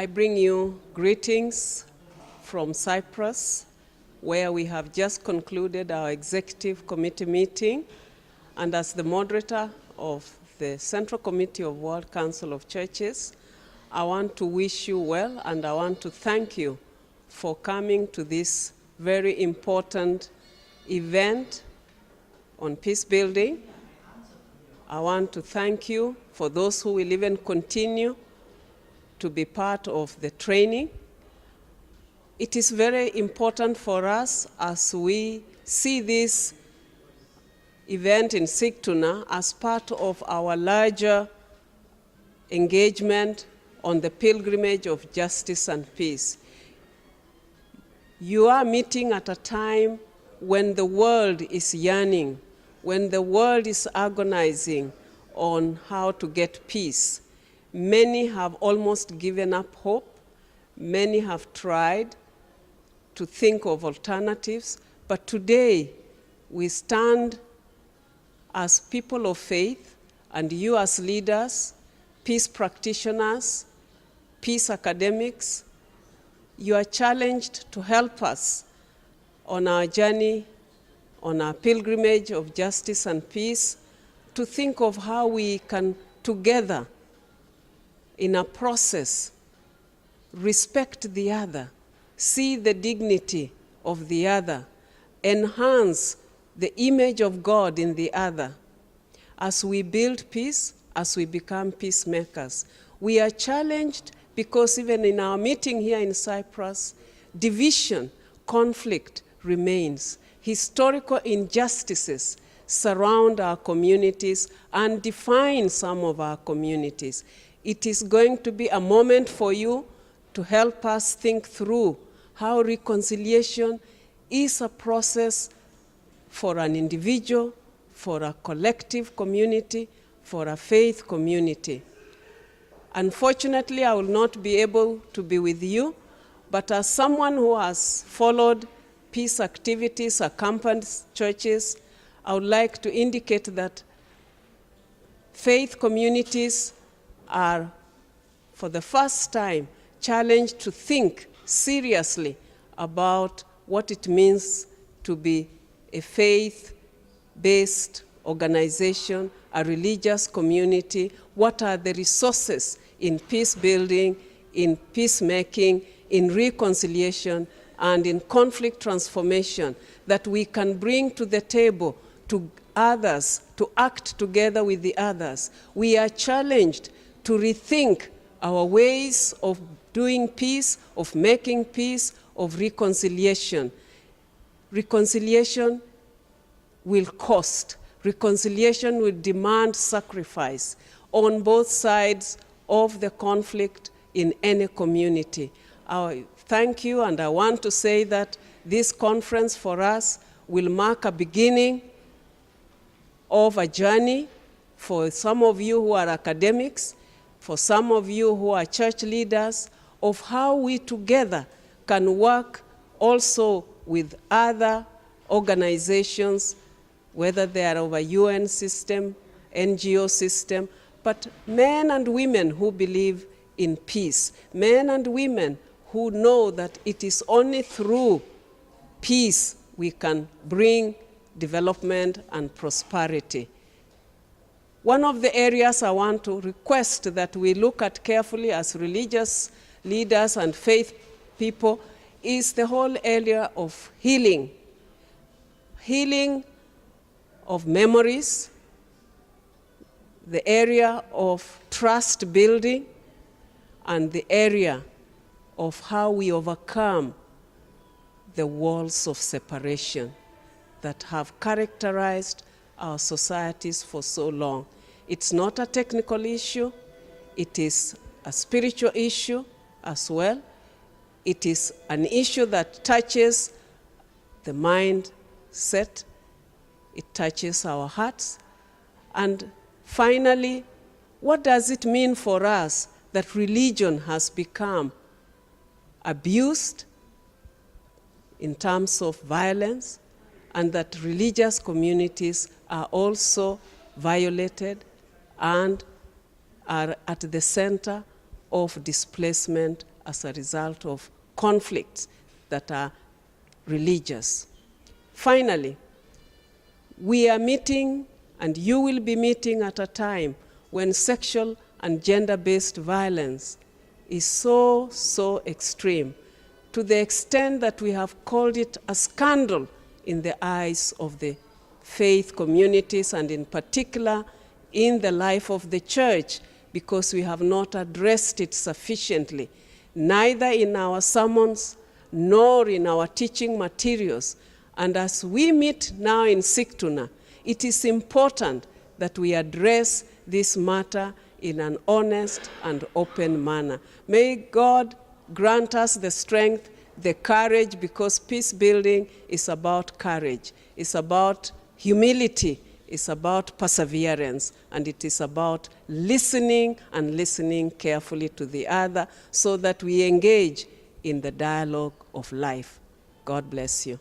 I bring you greetings from Cyprus, where we have just concluded our executive committee meeting. And as the moderator of the Central Committee of World Council of Churches, I want to wish you well, and I want to thank you for coming to this very important event on peace building. I want to thank you for those who will even continue to be part of the training. It is very important for us as we see this event in Sigtuna as part of our larger engagement on the pilgrimage of justice and peace. You are meeting at a time when the world is yearning, when the world is agonizing on how to get peace. Many have almost given up hope. Many have tried to think of alternatives. But today, we stand as people of faith, and you as leaders, peace practitioners, peace academics. You are challenged to help us on our journey, on our pilgrimage of justice and peace, to think of how we can together, in a process, respect the other, see the dignity of the other, enhance the image of God in the other. As we build peace, as we become peacemakers, we are challenged because even in our meeting here in Cyprus, division, conflict remains. Historical injustices surround our communities and define some of our communities. It is going to be a moment for you to help us think through how reconciliation is a process for an individual, for a collective community, for a faith community. Unfortunately, I will not be able to be with you, but as someone who has followed peace activities, accompanied churches, I would like to indicate that faith communities are, for the first time, challenged to think seriously about what it means to be a faith-based organization, a religious community. What are the resources in peace building, in peacemaking, in reconciliation, and in conflict transformation that we can bring to the table to others, to act together with the others? We are challenged to rethink our ways of doing peace, of making peace, of reconciliation. Reconciliation will cost. Reconciliation will demand sacrifice on both sides of the conflict in any community. I thank you, and I want to say that this conference for us will mark a beginning of a journey for some of you who are academics, for some of you who are church leaders, of how we together can work also with other organizations, whether they are of a UN system, NGO system, but men and women who believe in peace, men and women who know that it is only through peace we can bring development and prosperity. One of the areas I want to request that we look at carefully as religious leaders and faith people is the whole area of healing. Healing of memories, the area of trust building, and the area of how we overcome the walls of separation that have characterized our societies for so long. It's not a technical issue, it is a spiritual issue as well. It is an issue that touches the mindset, it touches our hearts. And finally, what does it mean for us that religion has become abused in terms of violence, and that religious communities are also violated and are at the center of displacement as a result of conflicts that are religious. Finally, we are meeting, and you will be meeting at a time when sexual and gender-based violence is so extreme, to the extent that we have called it a scandal in the eyes of the faith communities, and in particular in the life of the church, because we have not addressed it sufficiently, neither in our sermons nor in our teaching materials. And as we meet now in Sigtuna, it is important that we address this matter in an honest and open manner. May God grant us the strength, the courage, because peace building is about courage. It's about humility. It's about perseverance. And it is about listening, and listening carefully to the other, so that we engage in the dialogue of life. God bless you.